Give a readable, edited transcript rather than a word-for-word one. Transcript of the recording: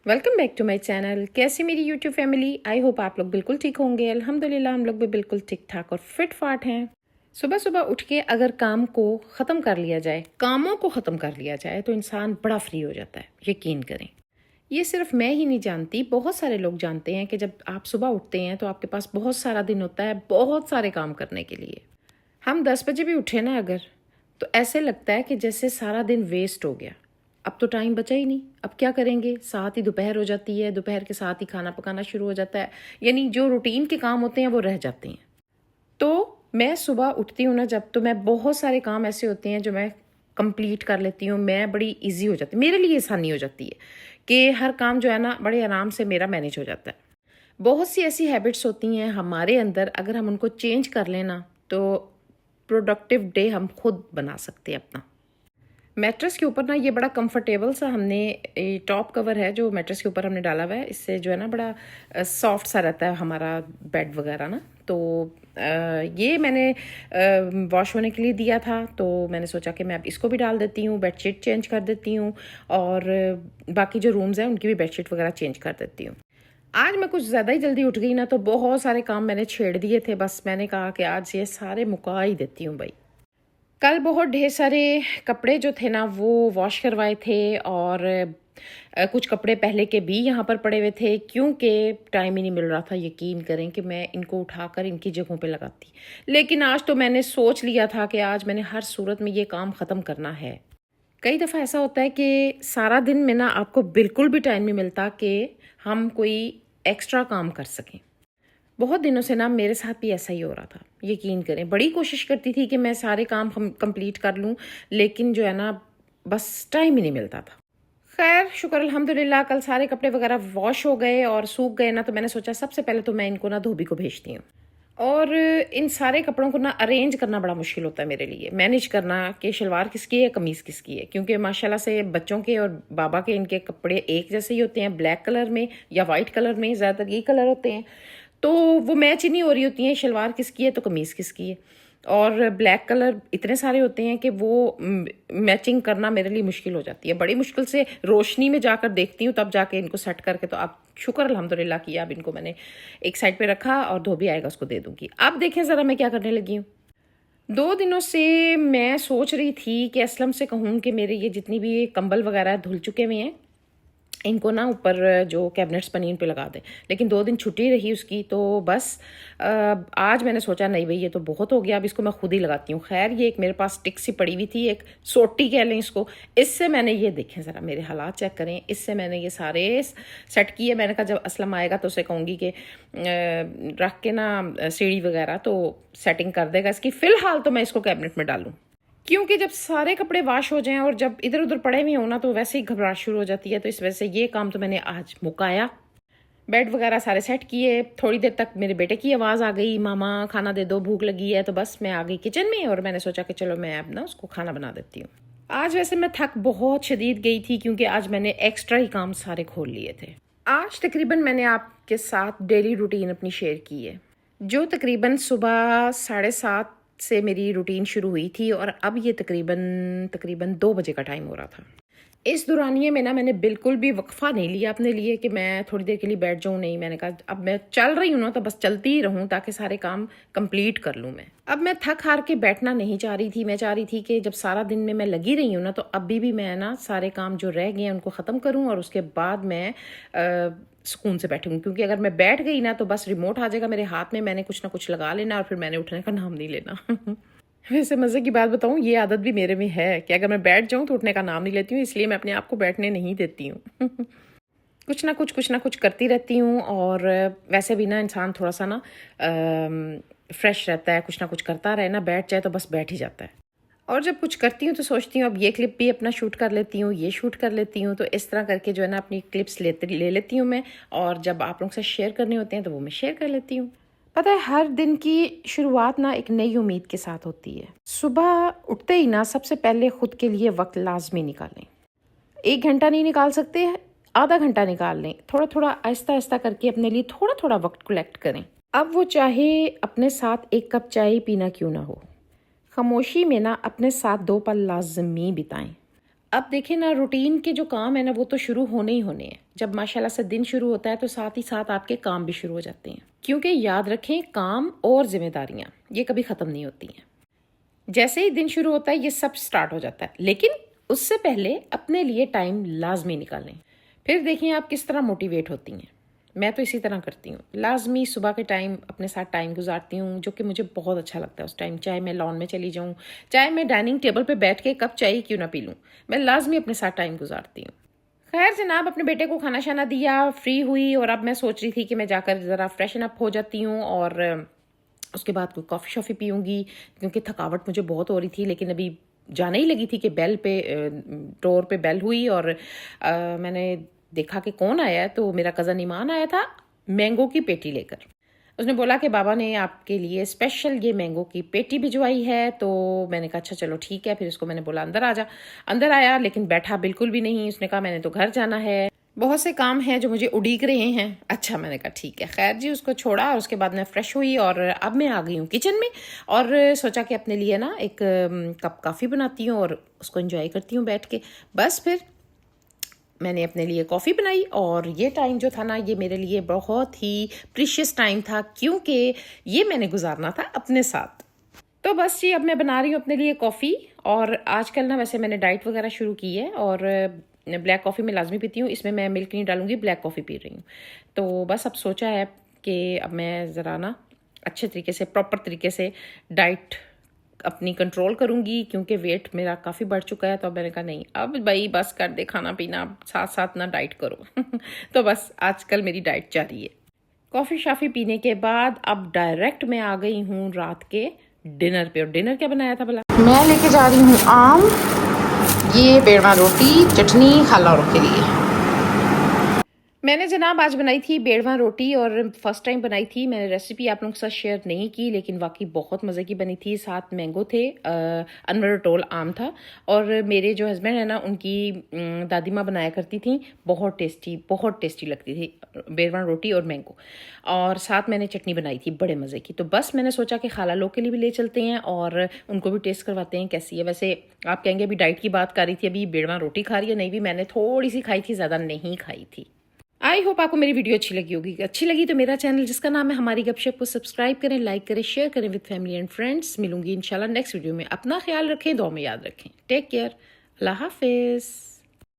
Welcome back to my channel. कैसी मेरी YouTube family? I hope आप लोग बिल्कुल ठीक होंगे। अल्हम्दुलिल्लाह हम लोग भी बिल्कुल ठीक ठाक और फिट फाट हैं। सुबह सुबह उठ के अगर काम को ख़त्म कर लिया जाए, कामों को ख़त्म कर लिया जाए तो इंसान बड़ा फ्री हो जाता है, यकीन करें। ये सिर्फ मैं ही नहीं जानती, बहुत सारे लोग जानते हैं कि जब आप सुबह उठते हैं तो आपके पास बहुत सारा दिन होता है बहुत सारे काम करने के लिए। हम 10 बजे भी उठे ना अगर, तो ऐसे लगता है कि जैसे सारा दिन वेस्ट हो गया। अब तो टाइम बचा ही नहीं, अब क्या करेंगे? साथ ही दोपहर हो जाती है, दोपहर के साथ ही खाना पकाना शुरू हो जाता है, यानी जो रूटीन के काम होते हैं वो रह जाते हैं। तो मैं सुबह उठती हूँ ना जब, तो मैं बहुत सारे काम ऐसे होते हैं जो मैं कंप्लीट कर लेती हूँ। मैं बड़ी इजी हो जाती है, मेरे लिए आसानी हो जाती है कि हर काम जो है ना बड़े आराम से मेरा मैनेज हो जाता है। बहुत सी ऐसी हैबिट्स होती हैं हमारे अंदर, अगर हम उनको चेंज कर लेना तो प्रोडक्टिव डे हम खुद बना सकते हैं अपना। मैट्रेस के ऊपर ना ये बड़ा कंफर्टेबल सा हमने टॉप कवर है जो मैट्रेस के ऊपर हमने डाला हुआ है। इससे जो है ना बड़ा सॉफ्ट सा रहता है हमारा बेड वगैरह ना। तो ये मैंने वॉश होने के लिए दिया था, तो मैंने सोचा कि मैं अब इसको भी डाल देती हूँ, बेडशीट चेंज कर देती हूँ और बाकी जो रूम्स हैं उनकी भी बेडशीट वगैरह चेंज कर देती हूँ। आज मैं कुछ ज़्यादा ही जल्दी उठ गई ना, तो बहुत सारे काम मैंने छेड़ दिए थे। बस मैंने कहा कि आज ये सारे मुका ही देती हूँ भाई। कल बहुत ढेर सारे कपड़े जो थे ना वो वॉश करवाए थे और कुछ कपड़े पहले के भी यहाँ पर पड़े हुए थे, क्योंकि टाइम ही नहीं मिल रहा था। यकीन करें कि मैं इनको उठाकर इनकी जगहों पे लगाती, लेकिन आज तो मैंने सोच लिया था कि आज मैंने हर सूरत में ये काम ख़त्म करना है। कई दफ़ा ऐसा होता है कि सारा दिन में ना आपको बिल्कुल भी टाइम नहीं मिलता कि हम कोई एक्स्ट्रा काम कर सकें। बहुत दिनों से ना मेरे साथ भी ऐसा ही हो रहा था, यकीन करें। बड़ी कोशिश करती थी कि मैं सारे काम हम कंप्लीट कर लूं, लेकिन जो है ना बस टाइम ही नहीं मिलता था। खैर शुक्र अल्हम्दुलिल्लाह, कल सारे कपड़े वगैरह वॉश हो गए और सूख गए ना, तो मैंने सोचा सबसे पहले तो मैं इनको ना धोबी को भेजती हूँ। और इन सारे कपड़ों को ना अरेंज करना बड़ा मुश्किल होता है मेरे लिए, मैनेज करना कि शलवार किसकी है कमीज़ किसकी है, क्योंकि माशाल्लाह से बच्चों के और बाबा के इनके कपड़े एक जैसे ही होते हैं, ब्लैक कलर में या वाइट कलर में, ज़्यादातर ये कलर होते हैं। तो वो मैच ही नहीं हो रही होती हैं, शलवार किसकी है तो कमीज़ किसकी है। और ब्लैक कलर इतने सारे होते हैं कि वो मैचिंग करना मेरे लिए मुश्किल हो जाती है। बड़ी मुश्किल से रोशनी में जाकर देखती हूँ, तब जाके इनको सेट करके, तो अब शुक्र अल्हम्दुलिल्लाह किया। अब इनको मैंने एक साइड पे रखा और धोबी आएगा उसको दे दूँगी। अब देखें ज़रा मैं क्या करने लगी हूँ। 2 दिनों से मैं सोच रही थी कि असलम से कहूँ कि मेरे ये जितनी भी कंबल वगैरह धुल चुके हुए हैं, इनको ना ऊपर जो कैबिनेट्स बनी इन पे लगा दें, लेकिन 2 दिन छुट्टी रही उसकी, तो बस आज मैंने सोचा नहीं भाई ये तो बहुत हो गया, अब इसको मैं खुद ही लगाती हूँ। खैर ये एक मेरे पास टिक सी पड़ी हुई थी, एक सोटी कह लें इसको। इससे मैंने ये देखें ज़रा मेरे हालात चेक करें, इससे मैंने ये सारे सेट किए। मैंने कहा जब असलम आएगा तो उसे कहूँगी कि रख के ना सीढ़ी वगैरह तो सेटिंग कर देगा इसकी। फ़िलहाल तो मैं इसको कैबिनेट में डालूँ, क्योंकि जब सारे कपड़े वॉश हो जाएं और जब इधर उधर पड़े हुए हों ना, तो वैसे ही घबराहट शुरू हो जाती है। तो इस वजह से ये काम तो मैंने आज मुकाया। बेड वगैरह सारे सेट किए। थोड़ी देर तक मेरे बेटे की आवाज़ आ गई, मामा खाना दे दो, भूख लगी है। तो बस मैं आ गई किचन में और मैंने सोचा कि चलो मैं अब ना उसको खाना बना देती हूँ। आज वैसे मैं थक बहुत शदीद गई थी, क्योंकि आज मैंने एक्स्ट्रा ही काम सारे खोल लिए थे। आज तकरीबन मैंने आपके साथ डेली रूटीन अपनी शेयर की है, जो तकरीबन सुबह 7:30 से मेरी रूटीन शुरू हुई थी और अब ये तकरीबन 2 बजे का टाइम हो रहा था। इस दौरानिए में ना मैंने बिल्कुल भी वक्फा नहीं लिया अपने लिए कि मैं थोड़ी देर के लिए बैठ जाऊँ, नहीं। मैंने कहा अब मैं चल रही हूँ ना, तो बस चलती ही रहूँ ताकि सारे काम कंप्लीट कर लूँ मैं। अब मैं थक हार के बैठना नहीं चाह रही थी। मैं चाह रही थी कि जब सारा दिन में मैं लगी रही हूँ ना, तो अभी भी मैं ना सारे काम जो रह गए हैं उनको ख़त्म करूँ और उसके बाद मैं सुकून से बैठूँ। क्योंकि अगर मैं बैठ गई ना, तो बस रिमोट आ जाएगा मेरे हाथ में, मैंने कुछ ना कुछ लगा लेना और फिर मैंने उठने का नाम नहीं लेना। वैसे मज़े की बात बताऊँ, ये आदत भी मेरे में है कि अगर मैं बैठ जाऊँ तो उठने का नाम नहीं लेती हूँ, इसलिए मैं अपने आप को बैठने नहीं देती हूँ। कुछ ना कुछ करती रहती हूँ। और वैसे भी ना इंसान थोड़ा सा ना फ्रेश रहता है, कुछ ना कुछ करता रहे ना, बैठ जाए तो बस बैठ ही जाता है। और जब कुछ करती हूँ तो सोचती हूँ अब ये क्लिप भी अपना शूट कर लेती हूँ, ये शूट कर लेती हूँ। तो इस तरह करके जो है ना अपनी क्लिप्स ले लेती हूँ मैं, और जब आप लोगों से शेयर करने होते हैं तो वो मैं शेयर कर लेती हूँ। पता है, हर दिन की शुरुआत ना एक नई उम्मीद के साथ होती है। सुबह उठते ही ना सबसे पहले खुद के लिए वक्त लाजमी निकालें। 1 घंटा नहीं निकाल सकते, आधा घंटा निकाल लें। थोड़ा थोड़ा आहिस्ता आहिस्ता करके अपने लिए थोड़ा थोड़ा वक्त कलेक्ट करें। अब वो चाहे अपने साथ 1 कप चाय पीना क्यों ना हो, खामोशी में ना अपने साथ 2 पल लाजमी बिताएं। अब देखिए ना, रूटीन के जो काम है ना वो तो शुरू होने ही होने हैं। जब माशाल्लाह से दिन शुरू होता है तो साथ ही साथ आपके काम भी शुरू हो जाते हैं, क्योंकि याद रखें काम और जिम्मेदारियां ये कभी ख़त्म नहीं होती हैं। जैसे ही दिन शुरू होता है ये सब स्टार्ट हो जाता है, लेकिन उससे पहले अपने लिए टाइम लाजमी निकालें। फिर देखिए आप किस तरह मोटिवेट होती हैं। मैं तो इसी तरह करती हूँ, लाजमी सुबह के टाइम अपने साथ टाइम गुजारती हूँ, जो कि मुझे बहुत अच्छा लगता है उस टाइम। चाहे मैं लॉन में चली जाऊँ, चाहे मैं डाइनिंग टेबल पे बैठ के कप चाय क्यों ना पी लूँ, मैं लाजमी अपने साथ टाइम गुजारती हूँ। खैर जनाब, अपने बेटे को खाना शाना दिया, फ्री हुई, और अब मैं सोच रही थी कि मैं जाकर ज़रा फ्रेशन अप हो जाती हूँ और उसके बाद कोई कॉफ़ी शॉफ़ी पीऊँगी, क्योंकि थकावट मुझे बहुत हो रही थी। लेकिन अभी जाने ही लगी थी कि बेल पे डोर पे बेल हुई, और मैंने देखा कि कौन आया है, तो मेरा कज़न ईमान आया था मैंगो की पेटी लेकर। उसने बोला कि बाबा ने आपके लिए स्पेशल ये मैंगो की पेटी भिजवाई है। तो मैंने कहा अच्छा चलो ठीक है। फिर उसको मैंने बोला अंदर आ जा। अंदर आया, लेकिन बैठा बिल्कुल भी नहीं। उसने कहा मैंने तो घर जाना है, बहुत से काम हैं जो मुझे उड़ीक रहे हैं। अच्छा, मैंने कहा ठीक है। खैर जी, उसको छोड़ा और उसके बाद मैं फ्रेश हुई और अब मैं आ गई हूँ किचन में, और सोचा कि अपने लिए ना एक कप कॉफ़ी बनाती हूँ और उसको एंजॉय करती हूँ बैठ के। बस फिर मैंने अपने लिए कॉफ़ी बनाई, और ये टाइम जो था ना ये मेरे लिए बहुत ही प्रीशियस टाइम था, क्योंकि ये मैंने गुजारना था अपने साथ। तो बस जी, अब मैं बना रही हूँ अपने लिए कॉफ़ी। और आजकल ना वैसे मैंने डाइट वगैरह शुरू की है, और ब्लैक कॉफ़ी में लाजमी पीती हूँ, इसमें मैं मिल्क नहीं डालूंगी, ब्लैक कॉफ़ी पी रही हूँ। तो बस अब सोचा है कि अब मैं ज़रा ना अच्छे तरीके से, प्रॉपर तरीके से डाइट अपनी कंट्रोल करूँगी, क्योंकि वेट मेरा काफ़ी बढ़ चुका है। तो अब मैंने कहा नहीं, अब भाई बस कर दे खाना पीना, अब साथ साथ ना डाइट करो। तो बस आजकल मेरी डाइट जारी है। कॉफ़ी शाफ़ी पीने के बाद अब डायरेक्ट मैं आ गई हूँ रात के डिनर पे। और डिनर क्या बनाया था भला? मैं लेके जा रही हूँ आम, ये बेड़वा रोटी, चटनी खाला और के लिए। मैंने जनाब आज बनाई थी बेड़वा रोटी, और फर्स्ट टाइम बनाई थी। मैंने रेसिपी आप लोगों के साथ शेयर नहीं की, लेकिन वाकई बहुत मज़े की बनी थी। साथ मैंगो थे, अनवर टोल आम था, और मेरे जो हस्बैंड है ना उनकी दादी माँ बनाया करती थी, बहुत टेस्टी लगती थी बेड़वा रोटी और मैंगो। और साथ मैंने चटनी बनाई थी बड़े मज़े की। तो बस मैंने सोचा कि खाला लोग के लिए भी ले चलते हैं और उनको भी टेस्ट करवाते हैं कैसी है। वैसे आप कहेंगे अभी डाइट की बात कर रही थी, अभी बेड़वा रोटी खा रही है? नहीं, भी मैंने थोड़ी सी खाई थी, ज़्यादा नहीं खाई थी। आई होप आपको मेरी वीडियो अच्छी लगी होगी। अच्छी लगी तो मेरा चैनल जिसका नाम है हमारी गपशप को सब्सक्राइब करें, लाइक करें, शेयर करें विद फैमिली एंड फ्रेंड्स। मिलूंगी इंशाल्लाह नेक्स्ट वीडियो में। अपना ख्याल रखें, दुआ में याद रखें। टेक केयर, अल्लाह हाफिज़।